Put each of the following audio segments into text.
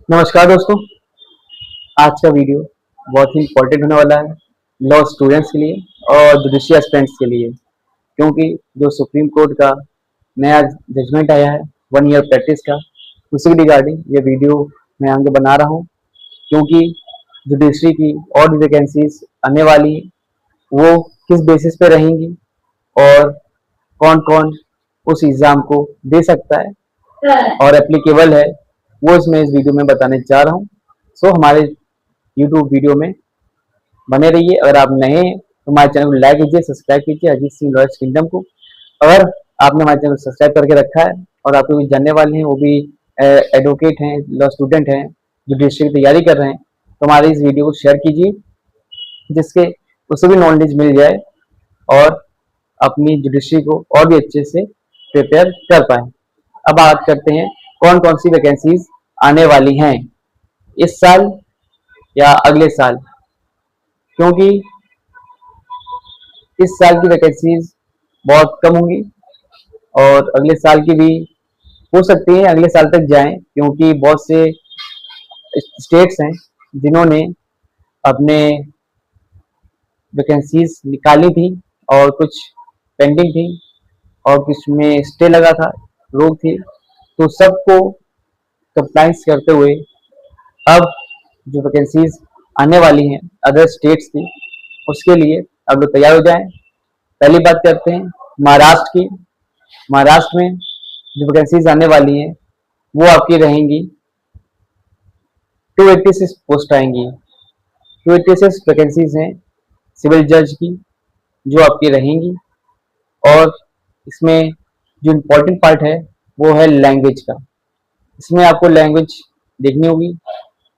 नमस्कार दोस्तों। आज का वीडियो बहुत ही इम्पोर्टेंट होने वाला है लॉ स्टूडेंट्स के लिए और जुडिशियल एस्पिरेंट्स के लिए, क्योंकि जो सुप्रीम कोर्ट का नया जजमेंट आया है 1 ईयर प्रैक्टिस का, उसी के रिगार्डिंग ये वीडियो मैं आगे बना रहा हूँ। क्योंकि जुडिशरी की और भी वैकेंसीज आने वाली हैं, वो किस बेसिस पे रहेंगी और कौन कौन उस एग्ज़ाम को दे सकता है और एप्लीकेबल है, वो इसमें इस वीडियो में बताने जा रहा हूँ। सो हमारे यूट्यूब वीडियो में बने रहिए। अगर आप नए हैं तो हमारे चैनल को लाइक कीजिए, सब्सक्राइब कीजिए अजीत सिंह लॉयर्स किंगडम को। अगर आपने हमारे चैनल को सब्सक्राइब करके रखा है और आप भी जानने वाले हैं, वो भी एडवोकेट हैं, लॉ स्टूडेंट हैं, जुडिशरी की तैयारी कर रहे हैं, तो हमारे इस वीडियो को शेयर कीजिए, जिसके उससे भी नॉलेज मिल जाए और अपनी जुडिशरी को और भी अच्छे से प्रिपेयर कर पाए। अब बात करते हैं कौन कौन सी वैकेंसीज आने वाली हैं इस साल या अगले साल, क्योंकि इस साल की वैकेंसीज बहुत कम होंगी और अगले साल की भी हो सकती है अगले साल तक जाएं, क्योंकि बहुत से स्टेट्स हैं जिन्होंने अपने वैकेंसीज निकाली थी और कुछ पेंडिंग थी और कुछ में स्टे लगा था, रोक थी, तो सबको कंप्लाइंस करते हुए अब जो वैकेंसीज आने वाली हैं अदर स्टेट्स की, उसके लिए अब लोग तैयार हो जाएं। पहली बात करते हैं महाराष्ट्र की। महाराष्ट्र में जो वैकेंसीज आने वाली हैं वो आपकी रहेंगी 286 पोस्ट आएंगी। 286 वैकेंसीज हैं सिविल जज की जो आपकी रहेंगी, और इसमें जो इम्पोर्टेंट पार्ट है वो है लैंग्वेज का। इसमें आपको लैंग्वेज देखनी होगी,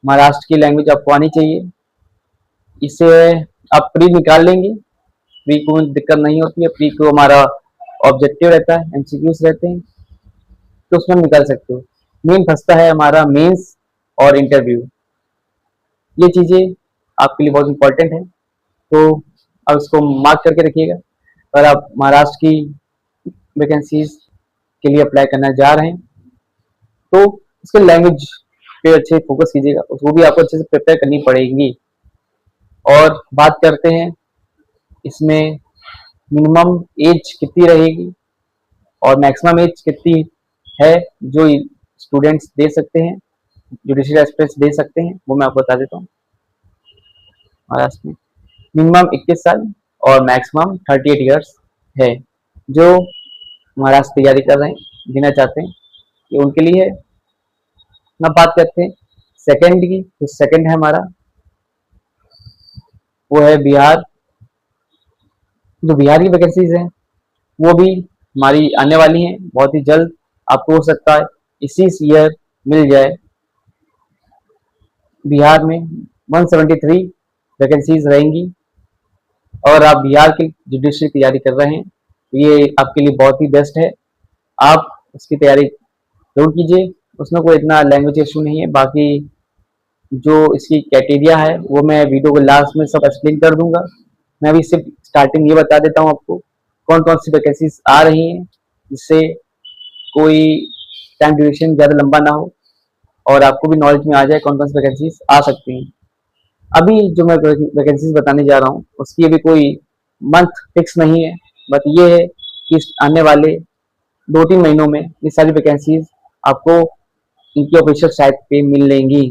महाराष्ट्र की लैंग्वेज आपको आनी चाहिए। इसे आप प्री निकाल लेंगे, प्री को दिक्कत नहीं होती है, प्री को हमारा ऑब्जेक्टिव रहता है, एमसीक्यूज रहते हैं, तो उसमें हम निकाल सकते हो। मेन फंसता है हमारा मेंस और इंटरव्यू, ये चीज़ें आपके लिए बहुत इंपॉर्टेंट है, तो अब इसको मार्क करके रखिएगा। अगर आप महाराष्ट्र की वैकेंसीज के लिए अप्लाई करना जा रहे हैं तो उसके लैंग्वेज पे अच्छे फोकस कीजिएगा, उसको भी आपको अच्छे से प्रिपेयर करनी पड़ेगी। और बात करते हैं इसमें मिनिमम एज कितनी रहेगी और मैक्सिमम एज कितनी है जो स्टूडेंट्स दे सकते हैं, जुडिशियल एस्पिरेंट्स दे सकते हैं, वो मैं आपको बता देता हूँ। महाराष्ट्र में मिनिमम 21 साल और मैक्सिमम 38 ईयर्स है। जो महाराष्ट्र तैयारी कर रहे हैं, देना चाहते हैं, ये उनके लिए है। अब बात करते हैं सेकंड की, तो सेकंड है हमारा वो है बिहार। जो बिहार की वैकेंसीज हैं वो भी हमारी आने वाली हैं बहुत ही जल्द, आपको हो सकता है इसी ईयर मिल जाए। बिहार में 173 वैकेंसीज रहेंगी और आप बिहार की जुडिशरी तैयारी कर रहे हैं तो ये आपके लिए बहुत ही बेस्ट है, आप उसकी तैयारी जरूर कीजिए। उसमें कोई इतना लैंग्वेज इशू नहीं है। बाकी जो इसकी क्राइटेरिया है वो मैं वीडियो को लास्ट में सब एक्सप्लेन कर दूंगा। मैं अभी सिर्फ स्टार्टिंग ये बता देता हूँ आपको कौन कौन सी वैकेंसीज आ रही हैं, जिससे कोई टाइम ड्यूरेशन ज़्यादा लंबा ना हो और आपको भी नॉलेज में आ जाए कौन कौन सी वैकेंसीज आ सकती हैं। अभी जो मैं वैकेंसीज बताने जा रहा हूँ उसकी अभी कोई मंथ फिक्स नहीं है, बट ये है कि आने वाले 2-3 महीनों में ये सारी वैकेंसीज आपको इनकी ऑफिशियल साइट पे मिल लेंगी।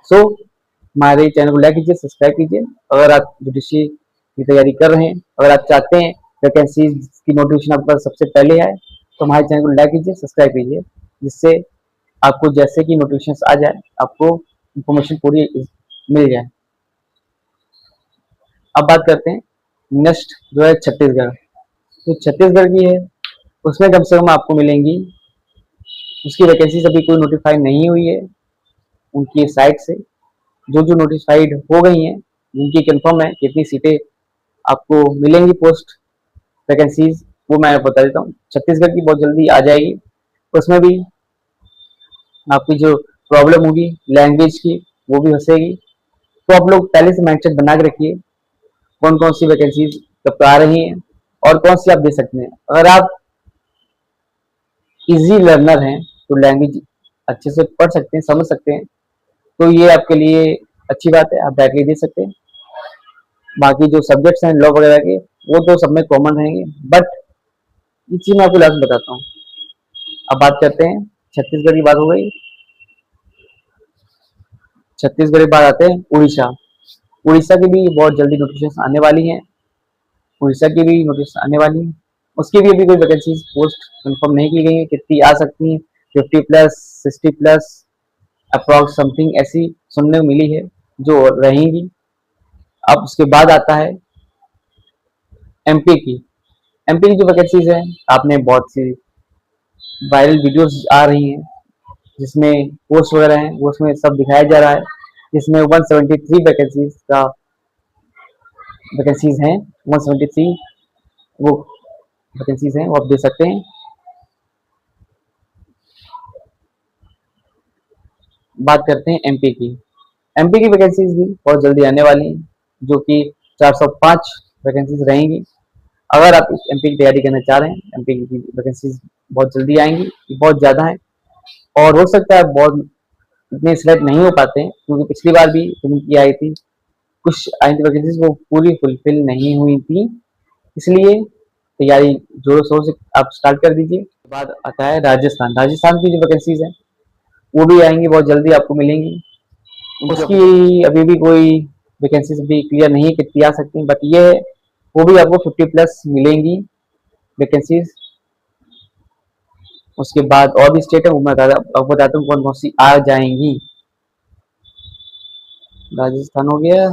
सो हमारे चैनल को लाइक कीजिए, सब्सक्राइब कीजिए। अगर आप जुडिशरी की तैयारी कर रहे हैं, अगर आप चाहते हैं वैकेंसीज की नोटिफिकेशन आपके पास सबसे पहले आए, तो हमारे चैनल को लाइक कीजिए, सब्सक्राइब कीजिए, जिससे आपको जैसे कि नोटिफिकेशन आ जाए आपको इंफॉर्मेशन पूरी मिल जाए। अब बात करते हैं नेक्स्ट जो है छत्तीसगढ़। तो छत्तीसगढ़ की है, उसमें कम से कम आपको मिलेंगी, उसकी वैकेंसीज अभी कोई नोटिफाई नहीं हुई है उनकी साइट से। जो जो नोटिफाइड हो गई हैं जिनकी कंफर्म है कितनी सीटें आपको मिलेंगी पोस्ट वैकेंसीज, वो मैं बता देता हूँ। छत्तीसगढ़ की बहुत जल्दी आ जाएगी, उसमें भी आपकी जो प्रॉब्लम होगी लैंग्वेज की वो भी हंसेगी। तो आप लोग पहले से माइंडसेट बना के रखिए कौन कौन सी वैकेंसीज कब आ रही हैं और कौन सी आप दे सकते हैं। अगर आप इजी लर्नर हैं तो लैंग्वेज अच्छे से पढ़ सकते हैं, समझ सकते हैं, तो ये आपके लिए अच्छी बात है, आप डायरेक्टली दे सकते हैं। बाकी जो सब्जेक्ट्स हैं लॉ वगैरह के, वो तो सब में कॉमन रहेंगे, बट ये चीज मैं आपको लास्ट बताता हूँ। अब बात करते हैं, छत्तीसगढ़ की बात हो गई, छत्तीसगढ़ की बात आते हैं उड़ीसा। उड़ीसा की भी बहुत जल्दी नोटिफिकेशन आने वाली है, उड़ीसा की भी नोटिस आने वाली है। उसकी भी अभी कोई वैकेंसीज पोस्ट कंफर्म नहीं की गई है, कितनी आ सकती है, 50+, 60+, अप्रॉक्स समथिंग ऐसी सुनने को मिली है जो रहेंगी। अब उसके बाद आता है एमपी की। एमपी की जो वैकेंसीज है, आपने बहुत सी वायरल वीडियोस आ रही हैं जिसमें पोस्ट वगैरह हैं, वो उसमें सब दिखाया जा रहा है, जिसमें 173 वैकेंसीज हैं, 173 वो वैकेंसीज हैं, वो आप दे सकते हैं। बात करते हैं एमपी की। एमपी की वैकेंसीज भी बहुत जल्दी आने वाली हैं, जो कि 405 वैकेंसीज रहेंगी। अगर आप एमपी की तैयारी करना चाह रहे हैं, एमपी की वैकेंसीज बहुत जल्दी आएंगी, ये बहुत ज़्यादा है, और हो सकता है बहुत इतने सिलेक्ट नहीं हो पाते हैं, क्योंकि पिछली बार भी जिनकी आई थी, कुछ आई थी वैकेंसीज, वो पूरी फुलफिल नहीं हुई थी। इसलिए तैयारी जोरों शोर से आप स्टार्ट कर दीजिए। बाद आता है राजस्थान। राजस्थान की जो वैकेंसीज हैं वो भी आएंगी, बहुत जल्दी आपको मिलेंगी। उसकी अभी भी कोई वैकेंसीज भी क्लियर नहीं है कितनी आ सकती हैं, बट ये है वो भी आपको 50+ मिलेंगी वैकेंसीज। उसके बाद और भी स्टेट है, वो मैं आपको बताता हूँ कौन कौन सी आ जाएंगी। राजस्थान हो गया,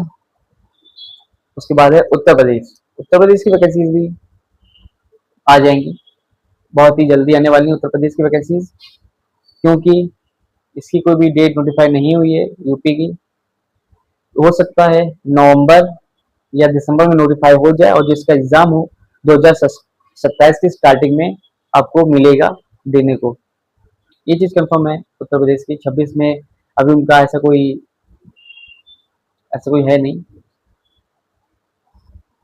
उसके बाद है उत्तर प्रदेश। उत्तर प्रदेश की वैकेंसीज भी आ जाएंगी, बहुत ही जल्दी आने वाली है उत्तर प्रदेश की वैकेंसीज, क्योंकि इसकी कोई भी डेट नोटिफाई नहीं हुई है यूपी की। हो सकता है नवंबर या दिसंबर में नोटिफाई हो जाए, और जिसका एग्जाम हो 2027 की स्टार्टिंग में आपको मिलेगा देने को। ये चीज कंफर्म है उत्तर प्रदेश की। 26 में अभी उनका ऐसा कोई है नहीं।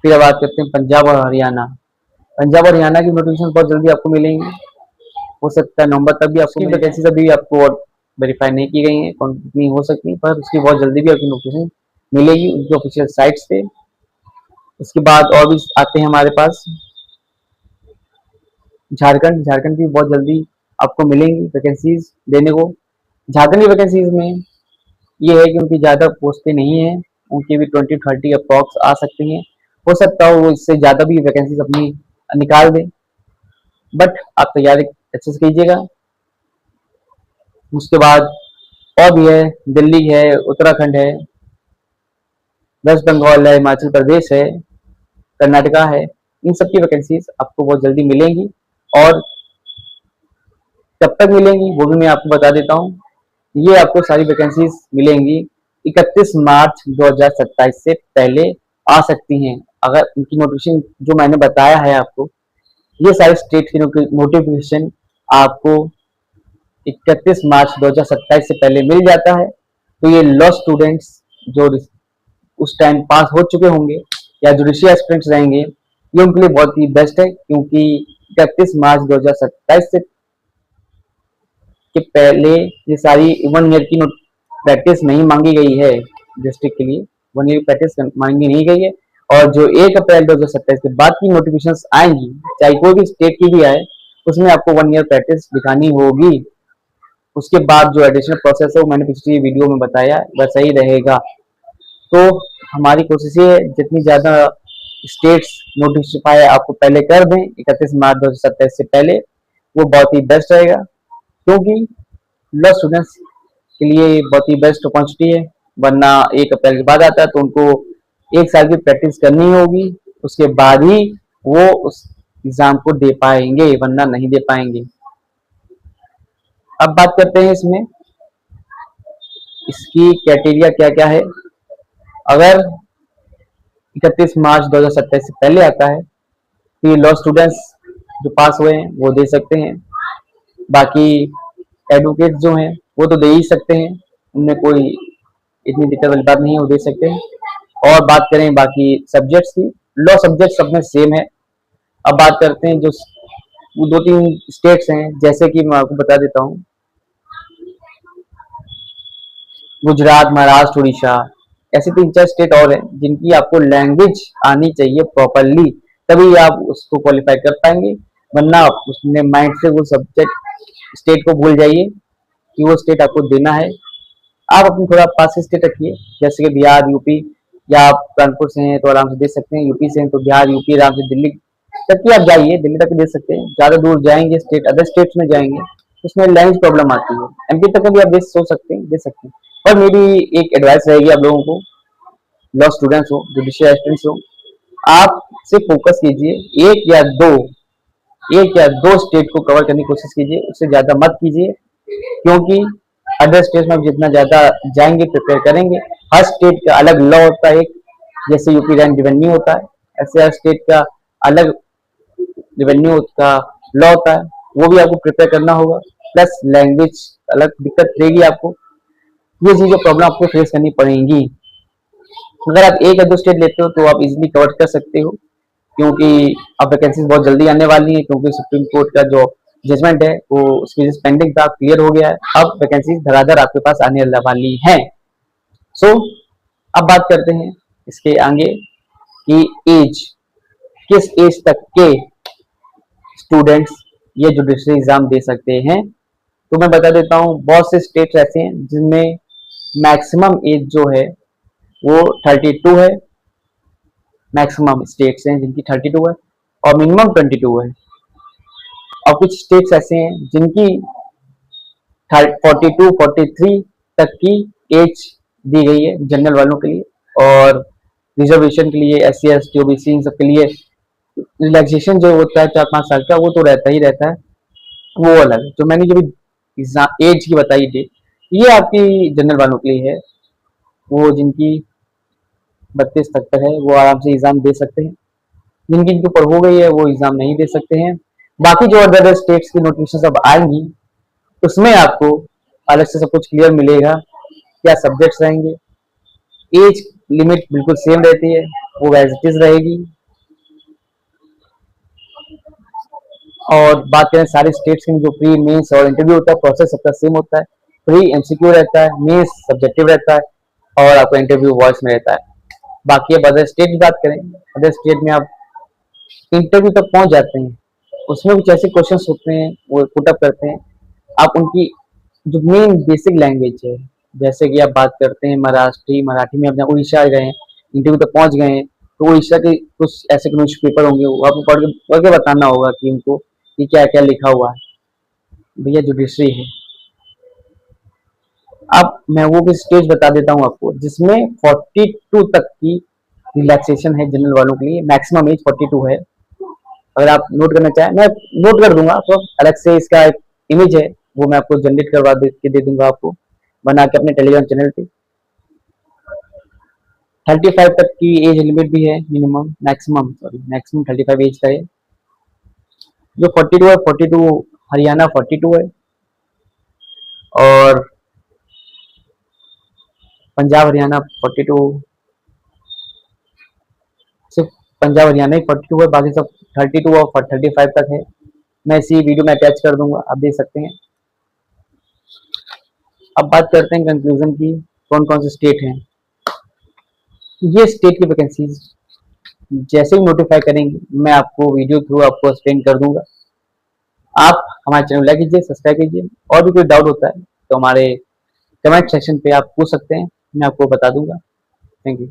फिर अब बात करते हैं पंजाब और हरियाणा। पंजाब और हरियाणा की नोटिफिकेशन बहुत जल्दी आपको मिलेंगी, हो सकता है नवंबर तक भी आपको वैकेंसी अभी आपको वेरीफाई नहीं की गई है कौन कितनी हो सकती है, पर उसकी बहुत जल्दी भी आपकी नोटिफिकेशन मिलेगी उनकी ऑफिशियल साइट्स पे। उसके बाद और भी आते हैं हमारे पास झारखंड। झारखंड की बहुत जल्दी आपको मिलेंगी वैकेंसीज देने को। झारखंड की वैकेंसीज में ये है कि उनकी ज़्यादा पोस्टें नहीं है, उनकी भी 20-30 अप्रॉक्स आ सकती हैं। हो सकता हो वो इससे ज़्यादा भी वैकेंसीज अपनी निकाल दें, बट आप तैयारी अच्छे से कीजिएगा। उसके बाद और भी है, दिल्ली है, उत्तराखंड है, वेस्ट बंगाल है, हिमाचल प्रदेश है, कर्नाटका है। इन सब की वैकेंसीज आपको बहुत जल्दी मिलेंगी, और कब तक मिलेंगी वो भी मैं आपको बता देता हूँ। ये आपको सारी वैकेंसीज मिलेंगी 31 मार्च 2027 से पहले आ सकती हैं। अगर इनकी नोटिफिकेशन जो मैंने बताया है आपको, ये सारे स्टेट की नोटिफिकेशन आपको 31 मार्च 2027 से पहले मिल जाता है, तो ये लॉ स्टूडेंट्स जो उस टाइम पास हो चुके होंगे या जुडिशियल एस्पिरेंट्स रहेंगे, ये उनके लिए बहुत ही बेस्ट है, क्योंकि 31 मार्च 2027 से के पहले ये सारी 1 ईयर की प्रैक्टिस नहीं मांगी गई है डिस्ट्रिक्ट के लिए, 1 ईयर प्रैक्टिस मांगी नहीं गई है। और जो 1 अप्रैल 2027 के बाद की नोटिफिकेशन आएंगी, चाहे कोई भी स्टेट की भी आए, उसमें आपको 1 ईयर प्रैक्टिस दिखानी होगी। उसके बाद जो एडिशनल प्रोसेस है वो मैंने पिछली वीडियो में बताया, वैसा ही रहेगा। तो हमारी कोशिश ये है जितनी ज़्यादा स्टेट्स नोटिफाई आपको पहले कर दें 31 मार्च 2027 से पहले, वो बहुत ही बेस्ट रहेगा, क्योंकि लॉ स्टूडेंट्स के लिए बहुत ही बेस्ट अपॉर्चुनिटी है। वरना 1 अप्रैल के बाद आता है तो उनको 1 साल की प्रैक्टिस करनी होगी, उसके बाद ही वो उस एग्जाम को दे पाएंगे, वरना नहीं दे पाएंगे। अब बात करते हैं इसमें इसकी क्राइटेरिया क्या क्या है। अगर 31 मार्च 2027 से पहले आता है तो ये लॉ स्टूडेंट्स जो पास हुए हैं वो दे सकते हैं। बाकी एडवोकेट जो हैं वो तो दे ही सकते हैं, उनमें कोई इतनी दिक्कत वाली बात नहीं है, वो दे सकते हैं। और बात करें बाकी सब्जेक्ट्स की, लॉ सब्जेक्ट सब में सेम है। अब बात करते हैं जो 2-3 स्टेट्स हैं, जैसे कि मैं आपको बता देता हूँ। गुजरात, महाराष्ट्र, उड़ीसा, ऐसे 3-4 स्टेट और हैं जिनकी आपको लैंग्वेज आनी चाहिए प्रॉपरली, तभी आप उसको क्वालिफाई कर पाएंगे। वरना आप उसने माइंड से वो सब्जेक्ट स्टेट को भूल जाइए कि वो स्टेट आपको देना है। आप अपनी थोड़ा पास से स्टेट रखिए, जैसे कि बिहार, यूपी, या आप कानपुर से हैं तो आराम से दे सकते हैं, यूपी से हैं तो बिहार, यूपी, आराम से दिल्ली तक की आप जाइए, दिल्ली तक दे सकते हैं। ज्यादा दूर जाएंगे स्टेट, अदर स्टेट्स में जाएंगे उसमें लैंग्वेज प्रॉब्लम आती है। एमपी तक भी आप दे सोच सकते हैं, दे सकते हैं। पर मेरी एक एडवाइस रहेगी आप लोगों को, लॉ स्टूडेंट्स हो, जुडिशियल एस्पिरेंट्स हो, आप से फोकस कीजिए एक या दो स्टेट को कवर करने की कोशिश कीजिए, उससे ज्यादा मत कीजिए। क्योंकि अदर स्टेट में आप जितना ज्यादा जाएंगे, प्रिपेयर करेंगे, हर स्टेट का अलग लॉ होता है। एक जैसे यूपी का रेवेन्यू होता है, ऐसे हर स्टेट का अलग रेवेन्यू का लॉ होता है, वो भी आपको प्रिपेयर करना होगा। प्लस लैंग्वेज अलग दिक्कत रहेगी आपको, ये चीजें प्रॉब्लम आपको फेस करनी पड़ेंगी। अगर आप एक या दो स्टेट लेते हो तो आप इजीली कवर कर सकते हो, क्योंकि अब वैकेंसीज बहुत जल्दी आने वाली है, क्योंकि सुप्रीम कोर्ट का जो जजमेंट है वो उसकी वजह से पेंडिंग था, क्लियर हो गया है। अब वैकेंसीज धड़ाधड़ आपके पास आने वाली है। सो अब बात करते हैं इसके आगे कि एज, किस एज तक के स्टूडेंट्स ये जुडिशरी एग्जाम दे सकते हैं। तो मैं बता देता हूँ, बहुत से स्टेट्स ऐसे हैं जिनमें मैक्सिमम एज जो है वो 32 है। मैक्सिमम स्टेट्स हैं जिनकी 32 है और मिनिमम 22 है। और कुछ स्टेट्स ऐसे हैं जिनकी 42 43 तक की एज दी गई है जनरल वालों के लिए, और रिजर्वेशन के लिए SC ST OBC इन सब के लिए रिलैक्सेशन जो होता है 4-5 साल का, वो तो रहता ही रहता है, वो अलग है। तो मैंने जो भी एज की बताई थी, ये आपकी जनरल वालों के लिए है। वो जिनकी 32 तक है वो आराम से एग्जाम दे सकते हैं, जिनकी इनके ऊपर हो गई है वो एग्जाम नहीं दे सकते हैं। बाकी जो अदर स्टेट्स की नोटिफिकेशन अब आएंगी उसमें आपको अलग से सब कुछ क्लियर मिलेगा, क्या सब्जेक्ट्स रहेंगे। एज लिमिट बिल्कुल सेम रहती है, वो एज इट इज रहेगी। और बात करें सारे स्टेट्स के जो प्री मेंस और इंटरव्यू होता है, प्रोसेस सबका सेम होता है। प्री MCQ रहता है, मेंस सब्जेक्टिव रहता है, और आपका इंटरव्यू वॉइस में रहता है। बाकी अब अदर स्टेट की बात करें, अदर स्टेट में आप इंटरव्यू तक पहुंच जाते हैं, उसमें कुछ ऐसे क्वेश्चंस होते हैं वो पुटअप करते हैं। आप उनकी जो मेन बेसिक लैंग्वेज है, जैसे कि आप बात करते हैं मराठी में अपना उड़ीसा गए हैं, इंटरव्यू तक पहुंच गए हैं, तो उड़ीसा के कुछ ऐसे न्यूज पेपर होंगे, वो आपको पढ़ के बताना होगा कि उनको कि क्या क्या लिखा हुआ है। भैया जुडिशरी है। अब मैं वो भी स्टेज बता देता हूँ आपको जिसमें 42 तक की रिलैक्सेशन है जनरल वालों के लिए, मैक्सिमम एज 42 है। अगर आप नोट करना चाहें मैं नोट कर दूंगा, तो अलग से इसका एक इमेज है वो मैं आपको जनरेट करवा दे दूंगा आपको बना के अपने टेलीग्राम चैनल पे। 35 तक की एज लिमिट भी है, मिनिमम मैक्सिमम 35 एज का है। जो 42 है, 42 हरियाणा 42 है, और पंजाब हरियाणा 42, सिर्फ पंजाब हरियाणा ही 42 है, बाकी सब 32 और 35 तक है। मैं इसी वीडियो में अटैच कर दूंगा, आप देख सकते हैं। अब बात करते हैं कंक्लूजन की, कौन कौन से स्टेट हैं। ये स्टेट की वैकेंसीज जैसे ही नोटिफाई करेंगे मैं आपको वीडियो थ्रू आपको एक्सप्लेन कर दूंगा। आप हमारे चैनल लाइक कीजिए, सब्सक्राइब कीजिए, और भी कोई डाउट होता है तो हमारे कमेंट सेक्शन पे आप पूछ सकते हैं, मैं आपको बता दूंगा। Thank you.